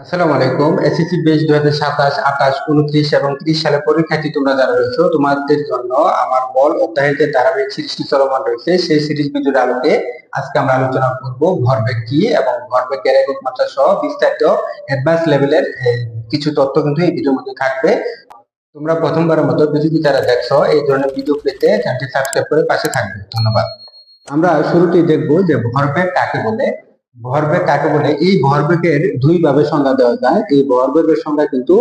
আসসালামু আলাইকুম। SSC base 2027, 28, 29 এবং 30 সালে পরীক্ষার্থী তোমরা যারা রয়েছো, তোমাদের জন্য আমার বল অধ্যায়ের যে ধারাবাহিক সিরিজটি চলমান রয়েছে, সেই সিরিজ ভিডিওর আলোকে আজকে আমরা আলোচনা করব ভরবেগ কি এবং ভরবেগের একক মাত্রা সহ বিস্তারিত অ্যাডভান্স লেভেলের কিছু তথ্য কিন্তু এই ভিডিওর মধ্যে থাকবে। তোমরা প্রথমবারের মতো ভিডিওটি যারা দেখছো, এই ধরনের ভিডিও পেতে চ্যানেলটি সাবস্ক্রাইব করে পাশে থাকবে। ধন্যবাদ। আমরা শুরুতেই দেখব যে ভরবেগ কাকে বলে। ভরবেগ কাকে বলে, এই ভরবেগের দুই ভাবে সংজ্ঞা দেওয়া যায়। এই ভরবেগের সংজ্ঞা কিন্তু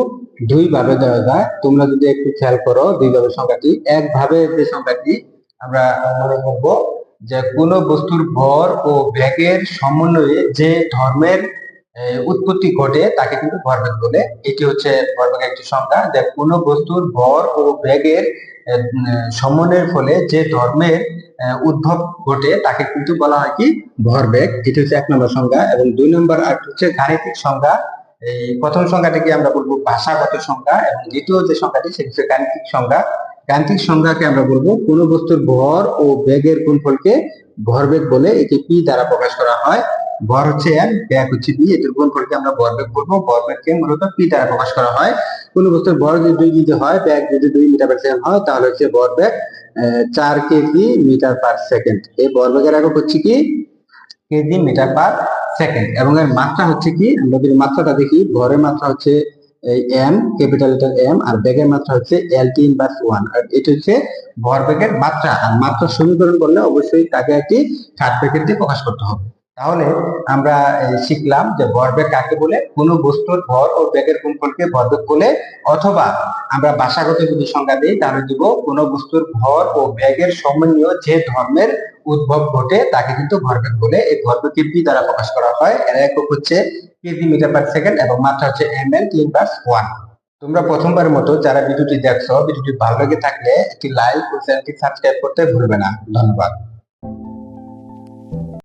দুই ভাবে দেওয়া যায়। তোমরা যদি একটু খেয়াল করো দুই ভাবে সংজ্ঞাটি, এক ভাবে যে সংজ্ঞাটি আমরা মনে করব যে কোন বস্তুর ভর ও বেগের সমন্বয়ে যে ধর্মের উৎপত্তি ঘটে তাকে কিন্তু ভরবেগ বলে। এটি হচ্ছে ভরবেগের একটি সংজ্ঞা, যে কোন বস্তুর ভর ও বেগের সমন্বয়ের ফলে যে ধর্মের উদ্ভব ঘটে তাকে কিন্তু বলা হয় কি ভরবেগ। এটি হচ্ছে এক নম্বর সংজ্ঞা। এবং দুই নম্বর আর হচ্ছে গাণিতিক সংজ্ঞা। এই প্রথম সংজ্ঞাটিকে আমরা বলবো ভাষাগত সংজ্ঞা, এবং দ্বিতীয় যে সংজ্ঞাটি সেটি হচ্ছে গাণিতিক সংজ্ঞা। গাণিতিক সংজ্ঞাকে আমরা বলবো কোন বস্তুর ভর ও বেগের গুণফলকে ভরবেগ বলে। এটি পি দ্বারা প্রকাশ করা হয়। ভর হচ্ছে এম, বেগ হচ্ছে বি, এটির গুণফলকে আমরা ভরবেগ বলবো। ভরবেগকে মূলত পি দ্বারা প্রকাশ করা হয়। কোন বস্তুর ভর যদি 2 যদি হয়, বেগ যদি 2 মিটার পার সেকেন্ড হয়, তাহলে হচ্ছে ভরবেগ 4 কেজি মিটার পার সেকেন্ড। এই ভরবেগের একক হচ্ছে কি কেজি মিটার পার সেকেন্ড। এবং এর মাত্রা হচ্ছে কি, আমরা যদি মাত্রাটা দেখি, ভরের মাত্রা হচ্ছে এম, ক্যাপিটাল লেটার এম, আর বেগের মাত্রা হচ্ছে এলটি ইনভার্স 1। আর এটা হচ্ছে ভরবেগের মাত্রা। আর মাত্রার সমীকরণ করলে অবশ্যই তাকে একটি ঘাত ব্র্যাকেট দিয়ে প্রকাশ করতে হবে। তাহলে আমরা শিখলাম যে ভরবেগ কাকে বলে, কোন বস্তুর ভর ও বেগের গুণফলকে ভরবেগ বলে। অথবা আমরা ভাষাগত যদি সংজ্ঞা দিই তাহলে দিব কোন বস্তুর ভর ও বেগের সমন্বয় যে ধর্মের উদ্ভব ঘটে তাকে কিন্তু ভরবেগ বলে। এই ভরবেগকে পি দ্বারা প্রকাশ করা হয়। এর একক হচ্ছে কেজি মিটার পার সেকেন্ড এবং মাত্রা হচ্ছে ml ইনভার্স 1। তোমরা প্রথমবারের মতো যারা ভিডিওটি দেখছো, ভিডিওটি ভালো লেগে থাকলে একটি লাইক ও চ্যানেলটি সাবস্ক্রাইব করতে ভুলবে না। ধন্যবাদ।